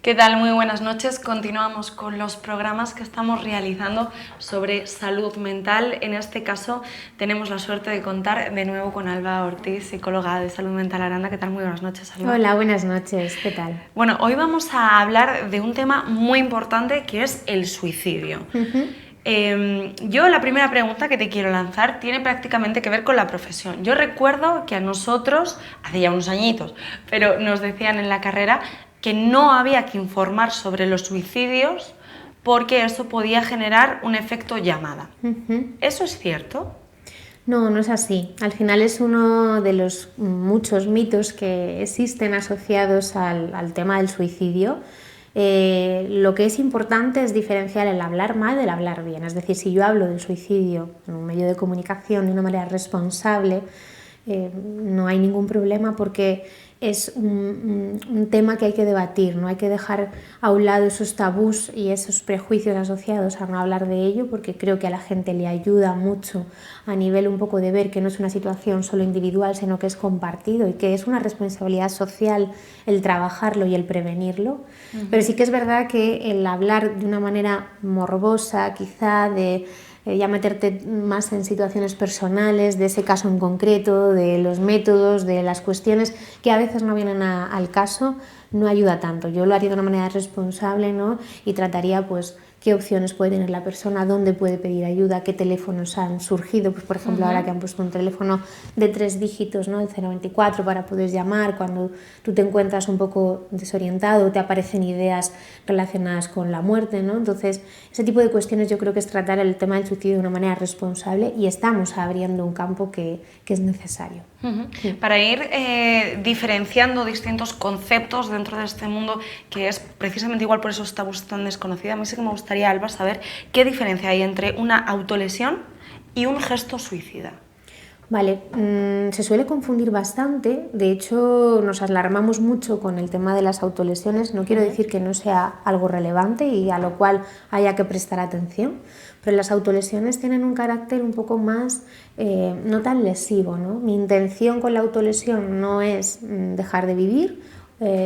¿Qué tal? Muy buenas noches. Continuamos con los programas que estamos realizando sobre salud mental. En este caso tenemos la suerte de contar de nuevo con Alba Ortiz, psicóloga de salud mental Aranda. ¿Qué tal? Muy buenas noches, Alba. Hola, buenas noches. ¿Qué tal? Bueno, hoy vamos a hablar de un tema muy importante que es el suicidio. Yo la primera pregunta que te quiero lanzar tiene prácticamente que ver con la profesión. Yo recuerdo que a nosotros, hace ya unos añitos, pero nos decían en la carrera que no había que informar sobre los suicidios porque eso podía generar un efecto llamada. ¿Eso es cierto? No, no es así. Al final es uno de los muchos mitos que existen asociados al tema del suicidio. Lo que es importante es diferenciar el hablar mal del hablar bien. Es decir, si yo hablo del suicidio en un medio de comunicación de una manera responsable, no hay ningún problema porque es un tema que hay que debatir, no hay que dejar a un lado esos tabús y esos prejuicios asociados a no hablar de ello, porque creo que a la gente le ayuda mucho a nivel un poco de ver que no es una situación solo individual, sino que es compartido y que es una responsabilidad social el trabajarlo y el prevenirlo. Pero sí que es verdad que el hablar de una manera morbosa, quizá de ya meterte más en situaciones personales, de ese caso en concreto, de los métodos, de las cuestiones que a veces no vienen al caso, no ayuda tanto. Yo lo haría de una manera responsable, ¿no? Y trataría pues qué opciones puede tener la persona, dónde puede pedir ayuda, qué teléfonos han surgido, pues por ejemplo ahora que han puesto un teléfono de 3 dígitos, ¿no? El 024 para poder llamar cuando tú te encuentras un poco desorientado, te aparecen ideas relacionadas con la muerte, ¿no? Entonces ese tipo de cuestiones yo creo que es tratar el tema del suicidio de una manera responsable y estamos abriendo un campo que es necesario. Para ir diferenciando distintos conceptos dentro de este mundo que es precisamente igual por esos tabús tan desconocidos, a mí sí que me gustaría, Alba, saber qué diferencia hay entre una autolesión y un gesto suicida. Vale, se suele confundir bastante, de hecho nos alarmamos mucho con el tema de las autolesiones, no quiero decir que no sea algo relevante y a lo cual haya que prestar atención, pero las autolesiones tienen un carácter un poco más no tan lesivo, ¿no? Mi intención con la autolesión no es dejar de vivir,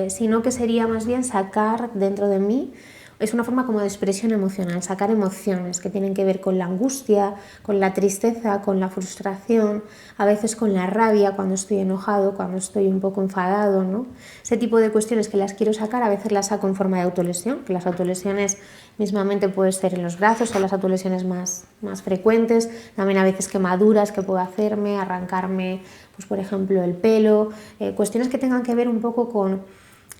sino que sería más bien sacar dentro de mí. Es una forma como de expresión emocional, sacar emociones que tienen que ver con la angustia, con la tristeza, con la frustración, a veces con la rabia cuando estoy enojado, cuando estoy un poco enfadado, ¿no? Ese tipo de cuestiones que las quiero sacar, a veces las saco en forma de autolesión, que las autolesiones mismamente pueden ser en los brazos, son las autolesiones más frecuentes, también a veces quemaduras que puedo hacerme, arrancarme, pues por ejemplo el pelo, cuestiones que tengan que ver un poco con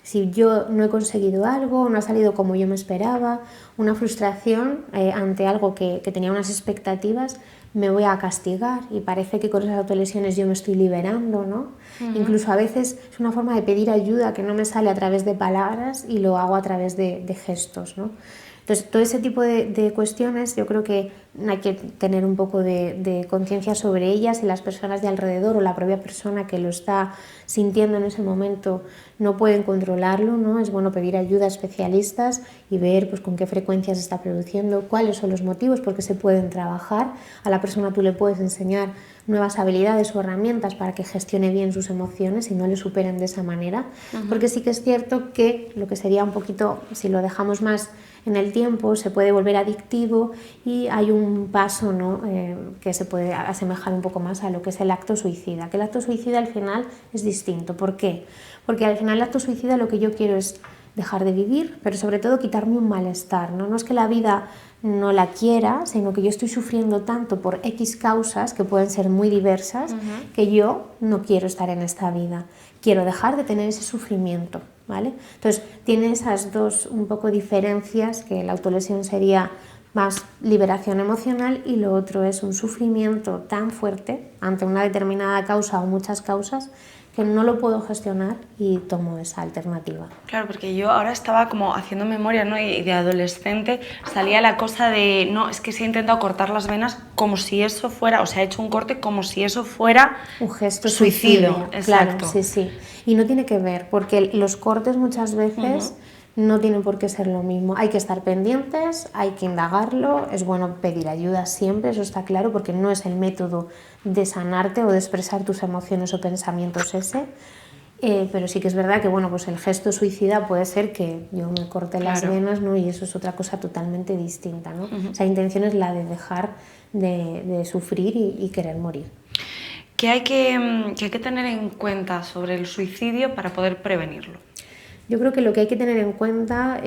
si yo no he conseguido algo, no ha salido como yo me esperaba, una frustración ante algo que tenía unas expectativas, me voy a castigar y parece que con esas autolesiones yo me estoy liberando, ¿no? Incluso a veces es una forma de pedir ayuda que no me sale a través de palabras y lo hago a través de gestos, ¿no? Entonces, todo ese tipo de cuestiones yo creo que hay que tener un poco de conciencia sobre ellas y las personas de alrededor o la propia persona que lo está sintiendo en ese momento no pueden controlarlo, ¿no? Es bueno pedir ayuda a especialistas y ver pues, con qué frecuencia se está produciendo, cuáles son los motivos, porque se pueden trabajar. A la persona tú le puedes enseñar nuevas habilidades o herramientas para que gestione bien sus emociones y no le superen de esa manera, porque sí que es cierto que lo que sería un poquito, si lo dejamos más en el tiempo, se puede volver adictivo y hay un paso, ¿no? Que se puede asemejar un poco más a lo que es el acto suicida, que el acto suicida al final es distinto. ¿Por qué? Porque al final el acto suicida lo que yo quiero es dejar de vivir, pero sobre todo quitarme un malestar, ¿no? No es que la vida no la quiera, sino que yo estoy sufriendo tanto por X causas, que pueden ser muy diversas, que yo no quiero estar en esta vida. Quiero dejar de tener ese sufrimiento, ¿vale? Entonces, tiene esas dos un poco diferencias, que la autolesión sería más liberación emocional y lo otro es un sufrimiento tan fuerte ante una determinada causa o muchas causas que no lo puedo gestionar y tomo esa alternativa. Claro, porque yo ahora estaba como haciendo memoria, ¿no? Y de adolescente salía la cosa de, no, es que se ha intentado cortar las venas como si eso fuera, o sea, ha hecho un corte como si eso fuera un gesto suicidio. Exacto. Claro, sí, sí. Y no tiene que ver, porque los cortes muchas veces no tienen por qué ser lo mismo. Hay que estar pendientes, hay que indagarlo, es bueno pedir ayuda siempre, eso está claro, porque no es el método de sanarte o de expresar tus emociones o pensamientos ese. Pero sí que es verdad que bueno, pues el gesto suicida puede ser que yo me corte las venas, ¿no? Y eso es otra cosa totalmente distinta, ¿no? O sea, la intención es la de dejar de sufrir y querer morir. ¿Qué hay que tener en cuenta sobre el suicidio para poder prevenirlo? Yo creo que lo que hay que tener en cuenta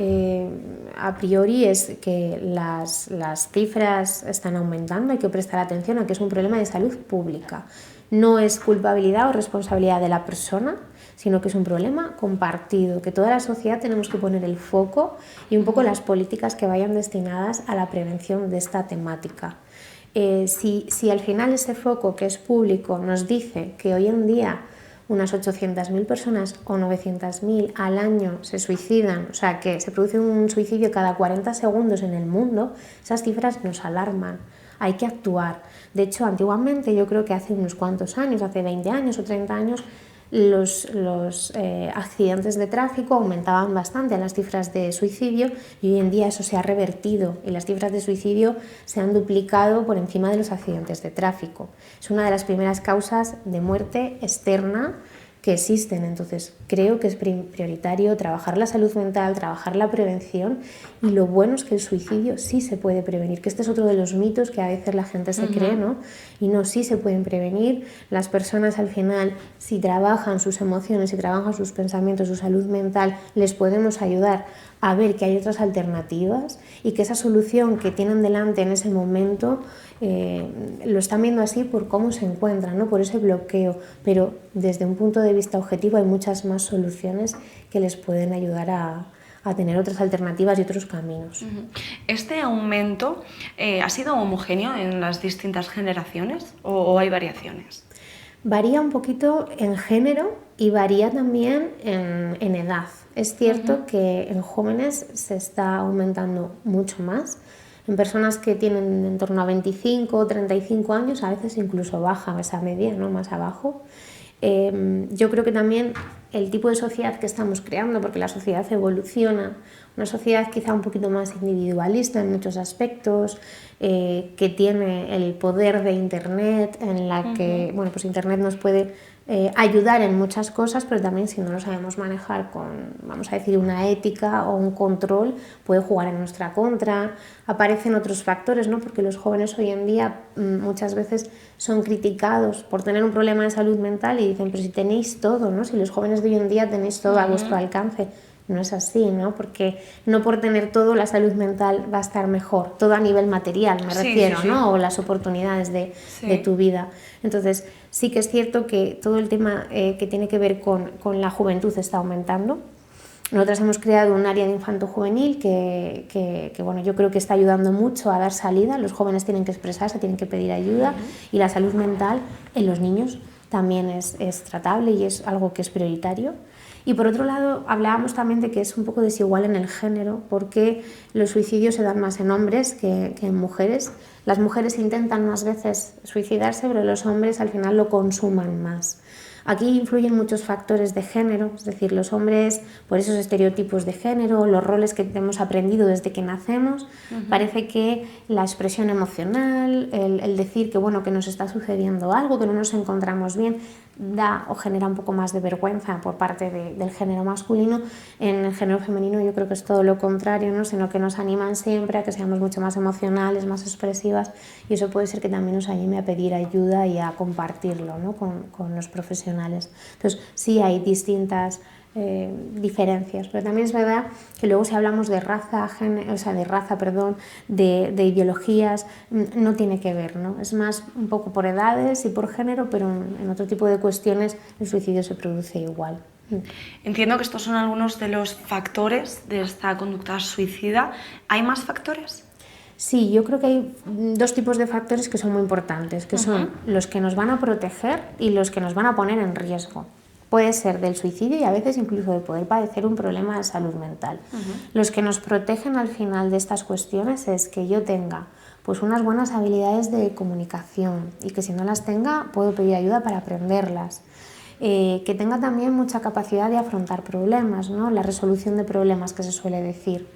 a priori es que las cifras están aumentando, hay que prestar atención a que es un problema de salud pública. No es culpabilidad o responsabilidad de la persona, sino que es un problema compartido, que toda la sociedad tenemos que poner el foco y un poco las políticas que vayan destinadas a la prevención de esta temática. Si al final ese foco que es público nos dice que hoy en día unas 800.000 personas o 900.000 al año se suicidan, o sea que se produce un suicidio cada 40 segundos en el mundo, esas cifras nos alarman. Hay que actuar. De hecho, antiguamente, yo creo que hace unos cuantos años, hace 20 años o 30 años, los accidentes de tráfico aumentaban bastante a las cifras de suicidio y hoy en día eso se ha revertido y las cifras de suicidio se han duplicado por encima de los accidentes de tráfico. Es una de las primeras causas de muerte externa que existen, entonces creo que es prioritario trabajar la salud mental, trabajar la prevención y lo bueno es que el suicidio sí se puede prevenir, que este es otro de los mitos que a veces la gente se cree, ¿no? Y no, sí se pueden prevenir, las personas al final si trabajan sus emociones, si trabajan sus pensamientos, su salud mental, les podemos ayudar a ver que hay otras alternativas y que esa solución que tienen delante en ese momento lo están viendo así por cómo se encuentran, ¿no? Por ese bloqueo, pero desde un punto de vista objetivo hay muchas más soluciones que les pueden ayudar a tener otras alternativas y otros caminos. ¿Este aumento ha sido homogéneo en las distintas generaciones o hay variaciones? Varía un poquito en género y varía también en edad. Es cierto que en jóvenes se está aumentando mucho más. En personas que tienen en torno a 25 o 35 años a veces incluso baja esa media, ¿no? Más abajo. Yo creo que también el tipo de sociedad que estamos creando, porque la sociedad evoluciona, una sociedad quizá un poquito más individualista en muchos aspectos, que tiene el poder de Internet, en la que bueno, pues Internet nos puede ayudar en muchas cosas, pero también si no lo sabemos manejar con, vamos a decir, una ética o un control, puede jugar en nuestra contra. Aparecen otros factores, ¿no? Porque los jóvenes hoy en día muchas veces son criticados por tener un problema de salud mental y dicen, pero si tenéis todo, ¿no? Si los jóvenes de hoy en día tenéis todo a vuestro alcance. No es así, ¿no? Porque no por tener todo la salud mental va a estar mejor, todo a nivel material me refiero, sí. ¿No? O las oportunidades de tu vida. Entonces, sí que es cierto que todo el tema que tiene que ver con la juventud está aumentando. Nosotros hemos creado un área de infanto-juvenil que bueno, yo creo que está ayudando mucho a dar salida. Los jóvenes tienen que expresarse, tienen que pedir ayuda y la salud mental en los niños también es tratable y es algo que es prioritario. Y por otro lado, hablábamos también de que es un poco desigual en el género, porque los suicidios se dan más en hombres que en mujeres. Las mujeres intentan más veces suicidarse, pero los hombres al final lo consuman más. Aquí influyen muchos factores de género, es decir, los hombres, por esos estereotipos de género, los roles que hemos aprendido desde que nacemos, parece que la expresión emocional, el decir que, bueno, que nos está sucediendo algo, que no nos encontramos bien, da o genera un poco más de vergüenza por parte del género masculino. En el género femenino yo creo que es todo lo contrario, ¿no? Sino que nos animan siempre a que seamos mucho más emocionales, más expresivas, y eso puede ser que también nos anime a pedir ayuda y a compartirlo, ¿no? con los profesionales. Entonces sí hay distintas diferencias, pero también es verdad que luego si hablamos de raza, de ideologías, no tiene que ver, ¿no? Es más un poco por edades y por género, pero en otro tipo de cuestiones el suicidio se produce igual. Entiendo que estos son algunos de los factores de esta conducta suicida. ¿Hay más factores? Sí, yo creo que hay dos tipos de factores que son muy importantes, que son los que nos van a proteger y los que nos van a poner en riesgo. Puede ser del suicidio y a veces incluso de poder padecer un problema de salud mental. Los que nos protegen al final de estas cuestiones es que yo tenga pues unas buenas habilidades de comunicación y que si no las tenga puedo pedir ayuda para aprenderlas. Que tenga también mucha capacidad de afrontar problemas, ¿no? La resolución de problemas que se suele decir.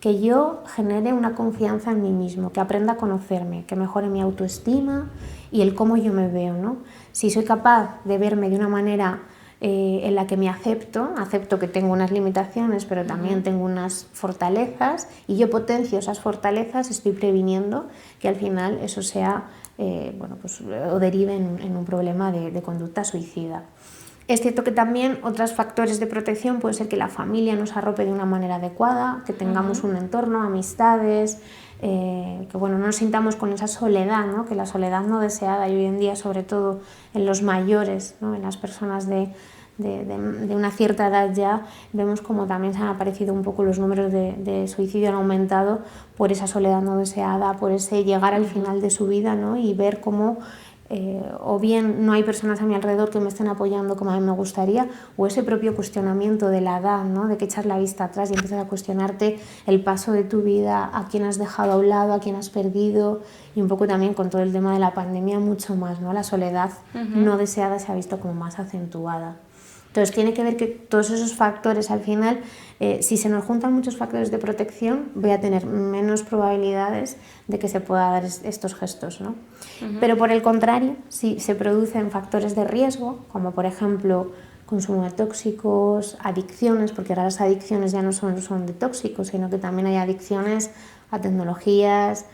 Que yo genere una confianza en mí mismo, que aprenda a conocerme, que mejore mi autoestima y el cómo yo me veo, ¿no? Si soy capaz de verme de una manera en la que me acepto que tengo unas limitaciones, pero también tengo unas fortalezas, y yo potencio esas fortalezas, estoy previniendo que al final eso sea, o derive en un problema de conducta suicida. Es cierto que también otros factores de protección puede ser que la familia nos arrope de una manera adecuada, que tengamos un entorno, amistades, que no nos sintamos con esa soledad, ¿no? Que la soledad no deseada, y hoy en día sobre todo en los mayores, ¿no? En las personas de una cierta edad ya, vemos como también se han aparecido un poco los números de suicidio, han aumentado por esa soledad no deseada, por ese llegar al final de su vida, ¿no? Y ver cómo o bien no hay personas a mi alrededor que me estén apoyando como a mí me gustaría, o ese propio cuestionamiento de la edad, ¿no? De que echas la vista atrás y empiezas a cuestionarte el paso de tu vida, a quién has dejado a un lado, a quién has perdido, y un poco también con todo el tema de la pandemia mucho más, ¿no? La soledad no deseada se ha visto como más acentuada. Entonces tiene que ver que todos esos factores al final, si se nos juntan muchos factores de protección, voy a tener menos probabilidades de que se pueda dar estos gestos, ¿no? Pero por el contrario, si se producen factores de riesgo, como por ejemplo consumo de tóxicos, adicciones, porque ahora las adicciones ya no son de tóxicos, sino que también hay adicciones a tecnologías,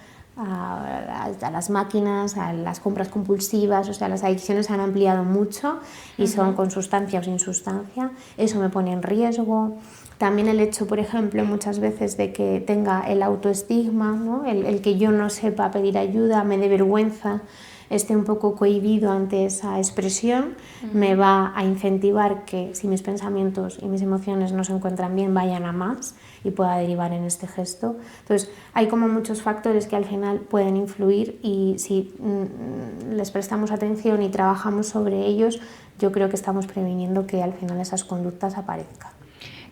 a las máquinas, a las compras compulsivas, o sea, las adicciones se han ampliado mucho y son con sustancia o sin sustancia, eso me pone en riesgo. También el hecho, por ejemplo, muchas veces de que tenga el autoestigma, ¿no? el que yo no sepa pedir ayuda, me dé vergüenza, esté un poco cohibido ante esa expresión, me va a incentivar que si mis pensamientos y mis emociones no se encuentran bien, vayan a más y pueda derivar en este gesto. Entonces, hay como muchos factores que al final pueden influir, y si les prestamos atención y trabajamos sobre ellos, yo creo que estamos previniendo que al final esas conductas aparezcan.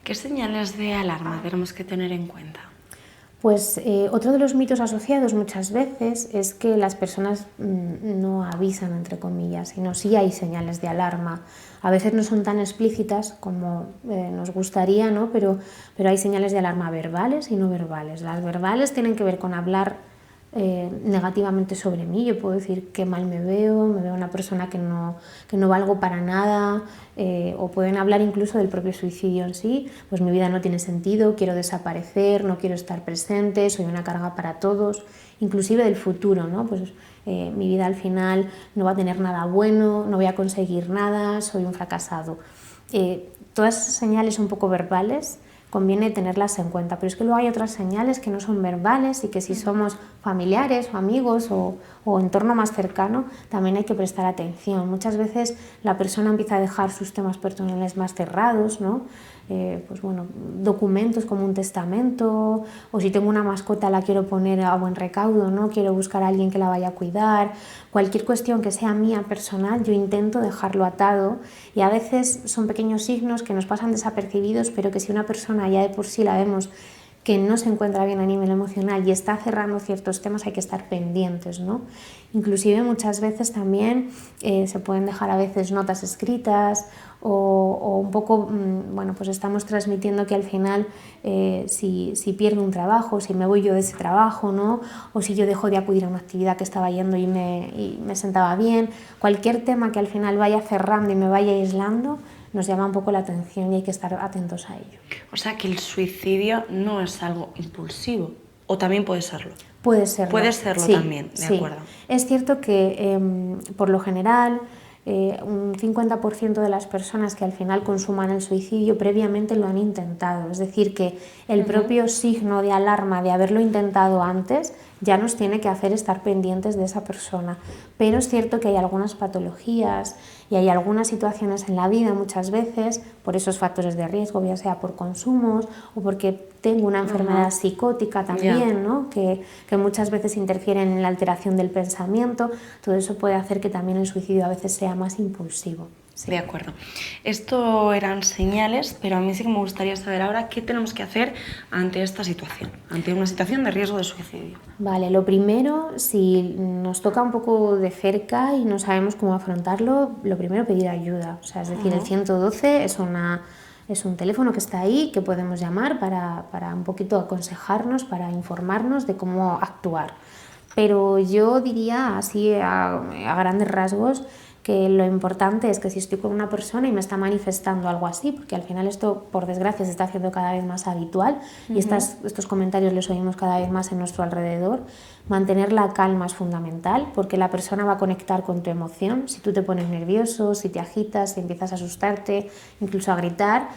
¿Qué señales de alarma tenemos que tener en cuenta? Pues otro de los mitos asociados muchas veces es que las personas no avisan, entre comillas, sino sí hay señales de alarma. A veces no son tan explícitas como nos gustaría, ¿no? Pero hay señales de alarma verbales y no verbales. Las verbales tienen que ver con hablar negativamente sobre mí. Yo puedo decir qué mal me veo una persona que no valgo para nada, o pueden hablar incluso del propio suicidio en sí, pues mi vida no tiene sentido, quiero desaparecer, no quiero estar presente, soy una carga para todos, inclusive del futuro, ¿no? Pues mi vida al final no va a tener nada bueno, no voy a conseguir nada, soy un fracasado. Todas esas señales un poco verbales conviene tenerlas en cuenta, pero es que luego hay otras señales que no son verbales y que si somos familiares o amigos o entorno más cercano, también hay que prestar atención. Muchas veces la persona empieza a dejar sus temas personales más cerrados, ¿no? Documentos como un testamento, o si tengo una mascota la quiero poner a buen recaudo, ¿no? Quiero buscar a alguien que la vaya a cuidar. Cualquier cuestión que sea mía personal, yo intento dejarlo atado, y a veces son pequeños signos que nos pasan desapercibidos, pero que si una persona ya de por sí la vemos que no se encuentra bien a nivel emocional y está cerrando ciertos temas, hay que estar pendientes, ¿no? Inclusive muchas veces también se pueden dejar a veces notas escritas, o un poco, pues estamos transmitiendo que al final si pierdo un trabajo, si me voy yo de ese trabajo, ¿no? O si yo dejo de acudir a una actividad que estaba yendo y me sentaba bien, cualquier tema que al final vaya cerrando y me vaya aislando, nos llama un poco la atención y hay que estar atentos a ello. O sea que el suicidio no es algo impulsivo, o también puede serlo. Puede serlo. Puede serlo sí, también, de acuerdo. Es cierto que por lo general un 50% de las personas que al final consuman el suicidio previamente lo han intentado. Es decir, que el propio signo de alarma de haberlo intentado antes ya nos tiene que hacer estar pendientes de esa persona. Pero es cierto que hay algunas patologías y hay algunas situaciones en la vida muchas veces, por esos factores de riesgo, ya sea por consumos o porque tengo una enfermedad psicótica también, ¿no? que muchas veces interfieren en la alteración del pensamiento. Todo eso puede hacer que también el suicidio a veces sea más impulsivo. Sí. De acuerdo. Esto eran señales, pero a mí sí que me gustaría saber ahora qué tenemos que hacer ante esta situación, ante una situación de riesgo de suicidio. Vale, lo primero, si nos toca un poco de cerca y no sabemos cómo afrontarlo, lo primero pedir ayuda. O sea, es decir, el 112 es un teléfono que está ahí, que podemos llamar para un poquito aconsejarnos, para informarnos de cómo actuar. Pero yo diría así a grandes rasgos que lo importante es que si estoy con una persona y me está manifestando algo así, porque al final esto, por desgracia, se está haciendo cada vez más habitual y estos comentarios los oímos cada vez más en nuestro alrededor, mantener la calma es fundamental, porque la persona va a conectar con tu emoción. Si tú te pones nervioso, si te agitas, si empiezas a asustarte, incluso a gritar,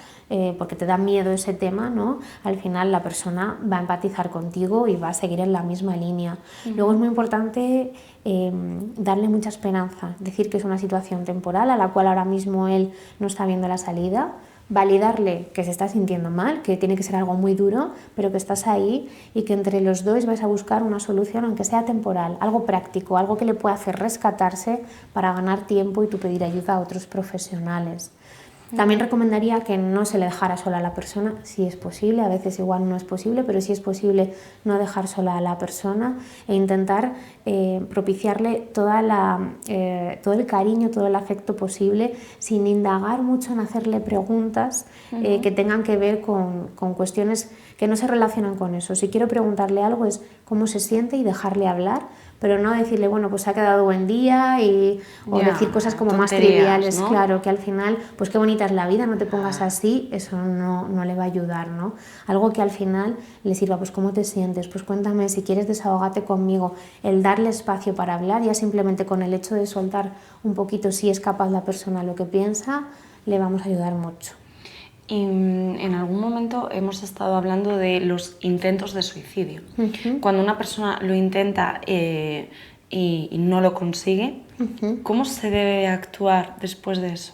porque te da miedo ese tema, ¿no? Al final la persona va a empatizar contigo y va a seguir en la misma línea. Luego es muy importante darle mucha esperanza, decir que es una situación temporal a la cual ahora mismo él no está viendo la salida, validarle que se está sintiendo mal, que tiene que ser algo muy duro, pero que estás ahí y que entre los dos vais a buscar una solución, aunque sea temporal, algo práctico, algo que le pueda hacer rescatarse para ganar tiempo y tú pedir ayuda a otros profesionales. También recomendaría que no se le dejara sola a la persona, si es posible, a veces igual no es posible, pero si es posible no dejar sola a la persona e intentar propiciarle todo el cariño, todo el afecto posible, sin indagar mucho en hacerle preguntas que tengan que ver con cuestiones que no se relacionan con eso. Si quiero preguntarle algo es cómo se siente y dejarle hablar, pero no decirle, bueno, pues se ha quedado buen día o decir cosas como más triviales, ¿no? Claro, que al final, pues qué bonita es la vida, no te pongas así, eso no le va a ayudar, ¿no? Algo que al final le sirva, pues cómo te sientes, pues cuéntame, si quieres desahógate conmigo, el darle espacio para hablar, ya simplemente con el hecho de soltar un poquito si es capaz la persona lo que piensa, le vamos a ayudar mucho. Y en algún momento hemos estado hablando de los intentos de suicidio. Cuando una persona lo intenta y no lo consigue, ¿cómo se debe actuar después de eso?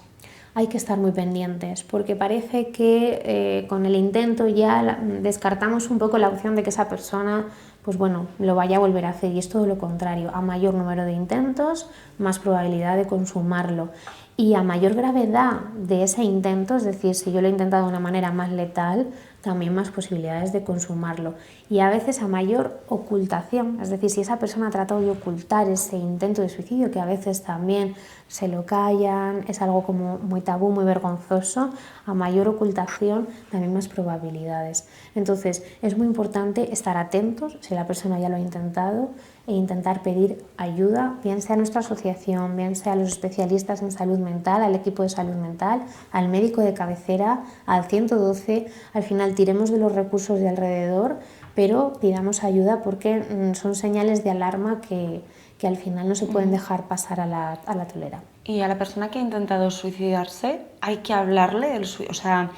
Hay que estar muy pendientes, porque parece que con el intento ya descartamos un poco la opción de que esa persona, pues bueno, lo vaya a volver a hacer, y es todo lo contrario. A mayor número de intentos, más probabilidad de consumarlo. Y a mayor gravedad de ese intento, es decir, si yo lo he intentado de una manera más letal, también más posibilidades de consumarlo. Y a veces a mayor ocultación, es decir, si esa persona ha tratado de ocultar ese intento de suicidio, que a veces también se lo callan, es algo como muy tabú, muy vergonzoso, a mayor ocultación también más probabilidades. Entonces es muy importante estar atentos si la persona ya lo ha intentado e intentar pedir ayuda, bien sea a nuestra asociación, bien sea a los especialistas en salud mental, al equipo de salud mental, al médico de cabecera, al 112, al final tiremos de los recursos de alrededor, pero pidamos ayuda porque son señales de alarma que al final no se pueden dejar pasar a la tolera. Y a la persona que ha intentado suicidarse, hay que hablarle del suicidio, o sea,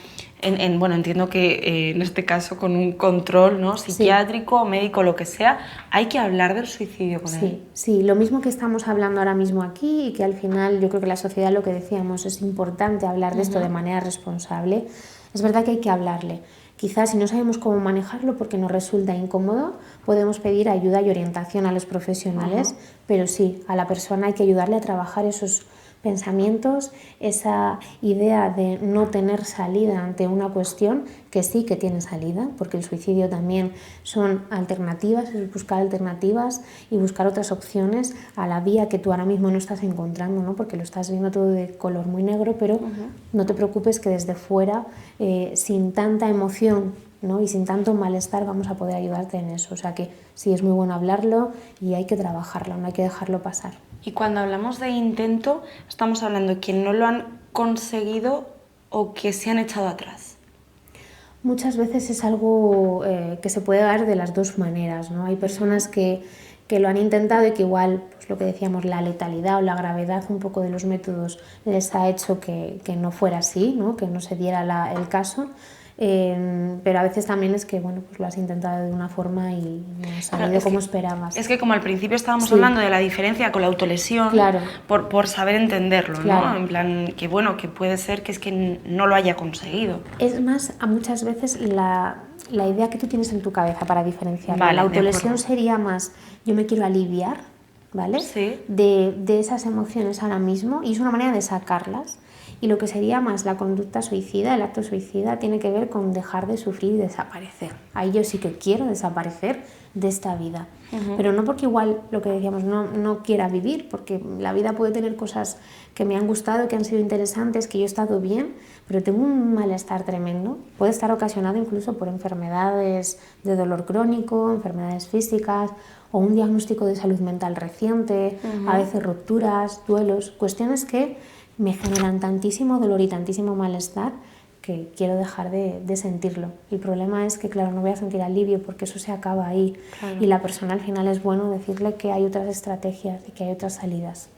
bueno, entiendo que en este caso con un control, ¿no?, psiquiátrico, médico, lo que sea, hay que hablar del suicidio con él. Sí, lo mismo que estamos hablando ahora mismo aquí y que al final yo creo que la sociedad, lo que decíamos, es importante hablar de esto de manera responsable. Es verdad que hay que hablarle. Quizás si no sabemos cómo manejarlo porque nos resulta incómodo, podemos pedir ayuda y orientación a los profesionales, pero sí, a la persona hay que ayudarle a trabajar esos pensamientos, esa idea de no tener salida ante una cuestión que sí que tiene salida, porque el suicidio también son alternativas, es buscar alternativas y buscar otras opciones a la vía que tú ahora mismo no estás encontrando, ¿no? Porque lo estás viendo todo de color muy negro, pero no te preocupes que desde fuera, sin tanta emoción, ¿no?, y sin tanto malestar, vamos a poder ayudarte en eso. O sea que sí, es muy bueno hablarlo y hay que trabajarlo, no hay que dejarlo pasar. Y cuando hablamos de intento, estamos hablando de que no lo han conseguido o que se han echado atrás. Muchas veces es algo que se puede dar de las dos maneras, ¿no? Hay personas que lo han intentado y que igual, pues lo que decíamos, la letalidad o la gravedad un poco de los métodos les ha hecho que no fuera así, ¿no?, que no se diera el caso. Pero a veces también es que bueno, pues lo has intentado de una forma y no ha salido como esperabas. Es que como al principio estábamos hablando de la diferencia con la autolesión, por saber entenderlo, ¿no? En plan, que bueno, que puede ser que es que no lo haya conseguido. Es más, a muchas veces la idea que tú tienes en tu cabeza para diferenciarlo. La autolesión sería más, yo me quiero aliviar, ¿vale? Sí. De esas emociones ahora mismo, y es una manera de sacarlas. Y lo que sería más la conducta suicida, el acto suicida, tiene que ver con dejar de sufrir y desaparecer. Ahí yo sí que quiero desaparecer de esta vida. Pero no porque igual, lo que decíamos, no quiera vivir, porque la vida puede tener cosas que me han gustado, que han sido interesantes, que yo he estado bien, pero tengo un malestar tremendo. Puede estar ocasionado incluso por enfermedades de dolor crónico, enfermedades físicas o un diagnóstico de salud mental reciente, a veces rupturas, duelos, cuestiones que me generan tantísimo dolor y tantísimo malestar que quiero dejar de sentirlo. El problema es que, claro, no voy a sentir alivio porque eso se acaba ahí. Claro. Y la persona al final es bueno decirle que hay otras estrategias y que hay otras salidas.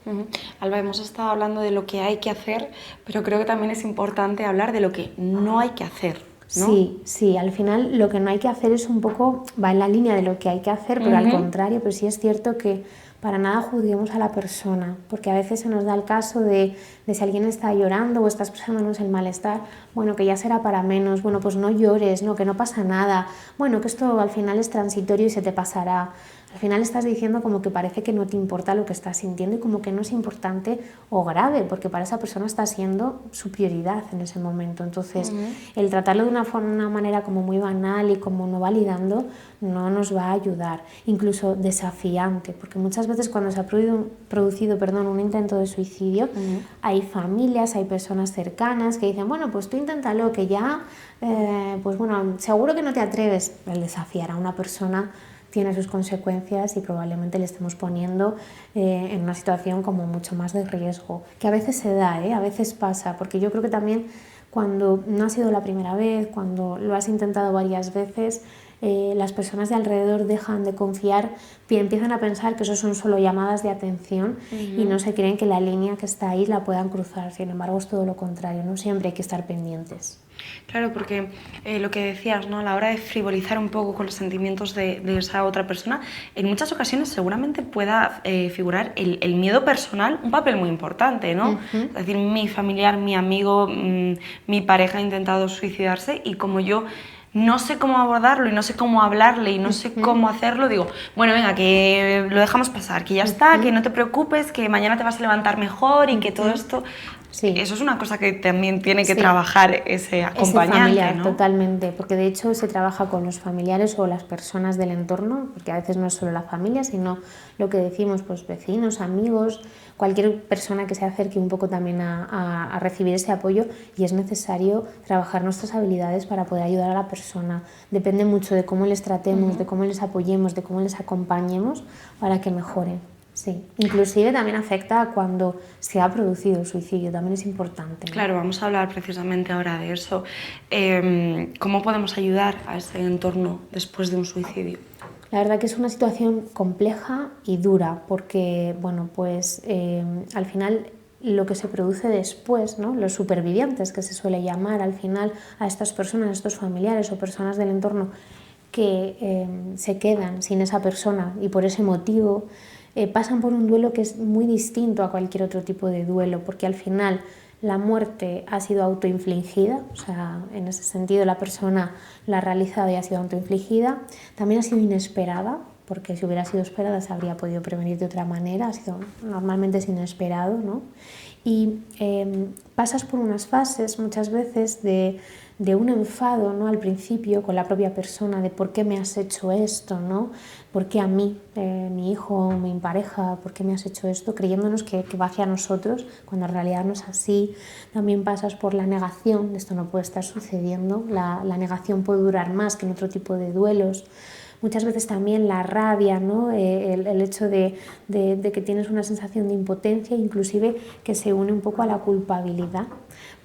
Alba, hemos estado hablando de lo que hay que hacer, pero creo que también es importante hablar de lo que no hay que hacer, ¿no? Sí, al final lo que no hay que hacer es un poco, va en la línea de lo que hay que hacer, pero al contrario, pero sí es cierto que para nada juzguemos a la persona, porque a veces se nos da el caso de si alguien está llorando o está expresándonos el malestar, bueno, que ya será para menos, bueno, pues no llores, no, que no pasa nada, bueno, que esto al final es transitorio y se te pasará. Al final estás diciendo como que parece que no te importa lo que estás sintiendo y como que no es importante o grave, porque para esa persona está siendo su prioridad en ese momento. Entonces, el tratarlo de una manera como muy banal y como no validando no nos va a ayudar, incluso desafiante, porque muchas veces cuando se ha producido un intento de suicidio, hay familias, hay personas cercanas que dicen, bueno, pues tú inténtalo, que ya, pues bueno, seguro que no te atreves. El desafiar a una persona tiene sus consecuencias y probablemente le estemos poniendo en una situación como mucho más de riesgo, que a veces se da, a veces pasa, porque yo creo que también cuando no ha sido la primera vez, cuando lo has intentado varias veces, las personas de alrededor dejan de confiar y empiezan a pensar que eso son solo llamadas de atención y no se creen que la línea que está ahí la puedan cruzar. Sin embargo, es todo lo contrario, no siempre hay que estar pendientes. Claro, porque lo que decías, ¿no? A la hora de frivolizar un poco con los sentimientos de esa otra persona, en muchas ocasiones seguramente pueda figurar el miedo personal un papel muy importante, ¿no? Es decir, mi familiar, mi amigo, mi pareja ha intentado suicidarse y como yo no sé cómo abordarlo y no sé cómo hablarle y no sé cómo hacerlo, digo, bueno, venga, que lo dejamos pasar, que ya está, que no te preocupes, que mañana te vas a levantar mejor y que todo esto... Sí. Eso es una cosa que también tiene que trabajar ese acompañante, ese familiar, ¿no? Totalmente, porque de hecho se trabaja con los familiares o las personas del entorno, porque a veces no es solo la familia, sino lo que decimos, pues vecinos, amigos, cualquier persona que se acerque un poco también a recibir ese apoyo, y es necesario trabajar nuestras habilidades para poder ayudar a la persona. Depende mucho de cómo les tratemos, de cómo les apoyemos, de cómo les acompañemos para que mejoren. Sí, inclusive también afecta a cuando se ha producido el suicidio, también es importante, ¿no? Claro, vamos a hablar precisamente ahora de eso. ¿Cómo podemos ayudar a ese entorno después de un suicidio? La verdad que es una situación compleja y dura porque, bueno, pues al final lo que se produce después, ¿no? Los supervivientes, que se suele llamar al final a estas personas, a estos familiares o personas del entorno que se quedan sin esa persona y por ese motivo pasan por un duelo que es muy distinto a cualquier otro tipo de duelo, porque al final la muerte ha sido autoinfligida, o sea, en ese sentido la persona la ha realizado y ha sido autoinfligida, también ha sido inesperada, porque si hubiera sido esperada se habría podido prevenir de otra manera, ha sido, normalmente es inesperado, ¿no? Y pasas por unas fases muchas veces de un enfado, ¿no? Al principio con la propia persona, de por qué me has hecho esto, ¿no? ¿Por qué a mí, mi hijo, mi pareja, por qué me has hecho esto? Creyéndonos que va hacia nosotros, cuando en realidad no es así. También pasas por la negación, esto no puede estar sucediendo, la negación puede durar más que en otro tipo de duelos. Muchas veces también la rabia, ¿no? El hecho de que tienes una sensación de impotencia, inclusive que se une un poco a la culpabilidad,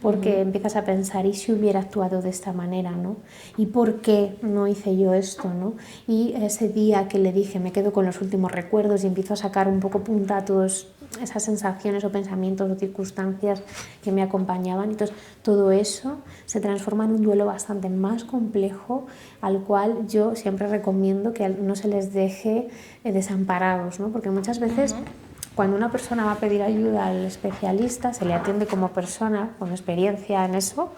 porque empiezas a pensar, ¿y si hubiera actuado de esta manera, ¿no? ¿Y por qué no hice yo esto, ¿no? Y ese día que le dije, me quedo con los últimos recuerdos y empiezo a sacar un poco punta a todas esas sensaciones o pensamientos o circunstancias que me acompañaban. Entonces, todo eso se transforma en un duelo bastante más complejo, al cual yo siempre recomiendo que no se les deje desamparados, ¿no? Porque muchas veces cuando una persona va a pedir ayuda al especialista se le atiende como persona con experiencia en eso,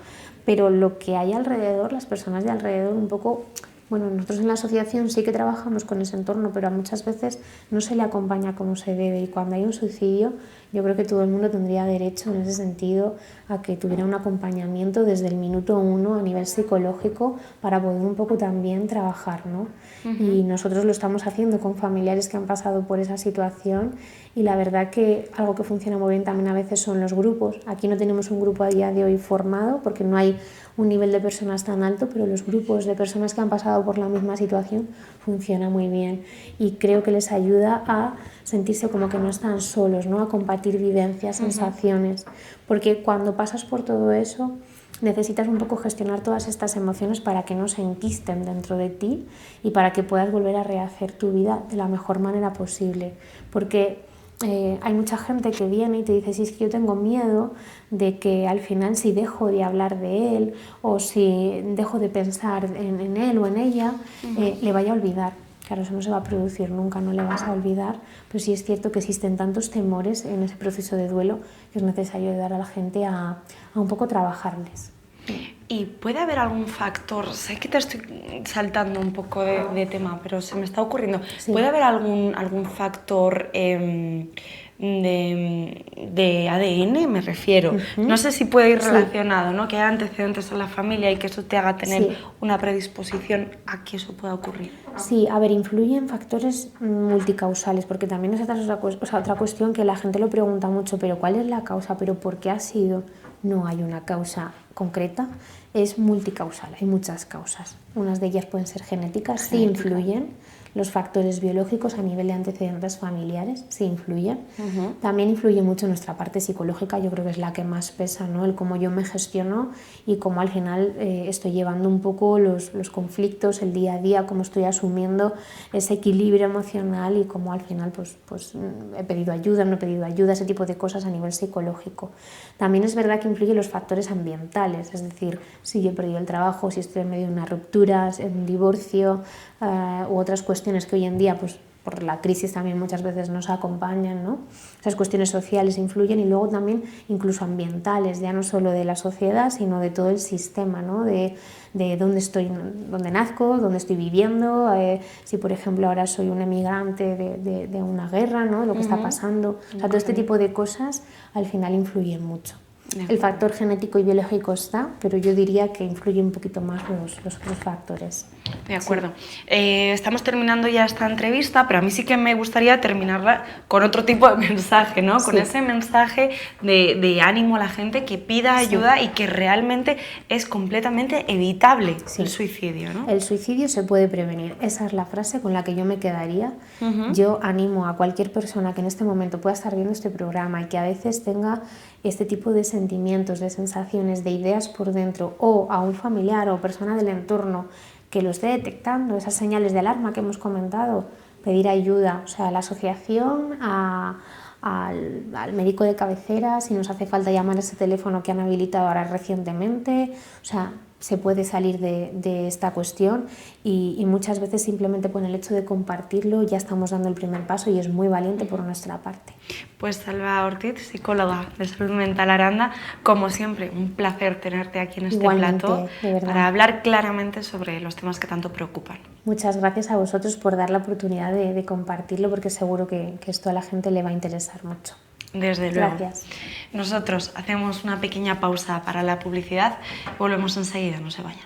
pero lo que hay alrededor, las personas de alrededor un poco Bueno, nosotros en la asociación sí que trabajamos con ese entorno, pero muchas veces no se le acompaña como se debe, y cuando hay un suicidio yo creo que todo el mundo tendría derecho en ese sentido a que tuviera un acompañamiento desde el minuto uno a nivel psicológico para poder un poco también trabajar, ¿no? Y nosotros lo estamos haciendo con familiares que han pasado por esa situación, y la verdad que algo que funciona muy bien también a veces son los grupos. Aquí no tenemos un grupo a día de hoy formado porque no hay un nivel de personas tan alto, pero los grupos de personas que han pasado por la misma situación funciona muy bien, y creo que les ayuda a sentirse como que no están solos, ¿no? A compartir vivencias, sensaciones, porque cuando pasas por todo eso necesitas un poco gestionar todas estas emociones para que no se enquisten dentro de ti y para que puedas volver a rehacer tu vida de la mejor manera posible, porque hay mucha gente que viene y te dice: si es que yo tengo miedo de que al final, si dejo de hablar de él o si dejo de pensar en él o en ella, le vaya a olvidar. Claro, eso no se va a producir nunca, no le vas a olvidar, pero sí es cierto que existen tantos temores en ese proceso de duelo que es necesario ayudar a la gente a un poco trabajarles. ¿Y puede haber algún factor? Sé que te estoy saltando un poco de tema, pero se me está ocurriendo. Sí. ¿Puede haber algún factor de ADN, me refiero? No sé si puede ir relacionado, ¿no? Que haya antecedentes en la familia y que eso te haga tener una predisposición a que eso pueda ocurrir. Sí, a ver, influyen factores multicausales, porque también es otra cuestión que la gente lo pregunta mucho: pero ¿cuál es la causa? ¿Pero por qué ha sido? No hay una causa concreta, es multicausal, hay muchas causas. Unas de ellas pueden ser genéticas, sí influyen. Los factores biológicos a nivel de antecedentes familiares sí influyen. También influye mucho nuestra parte psicológica, yo creo que es la que más pesa, ¿no? El cómo yo me gestiono y cómo al final estoy llevando un poco los conflictos, el día a día, cómo estoy asumiendo ese equilibrio emocional y cómo al final pues he pedido ayuda, no he pedido ayuda, ese tipo de cosas a nivel psicológico. También es verdad que influyen los factores ambientales, es decir, si yo he perdido el trabajo, si estoy en medio de una ruptura, en un divorcio, u otras cuestiones que hoy en día pues por la crisis también muchas veces nos acompañan, ¿no? Esas cuestiones sociales influyen, y luego también incluso ambientales, ya no solo de la sociedad sino de todo el sistema, ¿no? De dónde estoy, dónde nazco, dónde estoy viviendo, si por ejemplo ahora soy un emigrante de una guerra, ¿no? Lo que está pasando, o sea, todo este tipo de cosas al final influyen mucho. El factor genético y biológico está, pero yo diría que influye un poquito más los otros factores. De acuerdo. Estamos terminando ya esta entrevista, pero a mí sí que me gustaría terminarla con otro tipo de mensaje, ¿no? Con ese mensaje de ánimo a la gente que pida ayuda y que realmente es completamente evitable el suicidio, ¿no? El suicidio se puede prevenir. Esa es la frase con la que yo me quedaría. Yo animo a cualquier persona que en este momento pueda estar viendo este programa y que a veces tenga este tipo de sentimientos, de sensaciones, de ideas por dentro, o a un familiar o persona del entorno que lo esté detectando, esas señales de alarma que hemos comentado, pedir ayuda, o sea, a la asociación, al médico de cabecera, si nos hace falta llamar a ese teléfono que han habilitado ahora recientemente, o sea, se puede salir de esta cuestión, y muchas veces simplemente con el hecho de compartirlo ya estamos dando el primer paso, y es muy valiente por nuestra parte. Pues Salva Ortiz, psicóloga de salud mental Aranda, como siempre, un placer tenerte aquí en este plató para hablar claramente sobre los temas que tanto preocupan. Muchas gracias a vosotros por dar la oportunidad de compartirlo, porque seguro que esto a la gente le va a interesar mucho. Desde luego. Gracias. Nosotros hacemos una pequeña pausa para la publicidad y volvemos enseguida, no se vayan.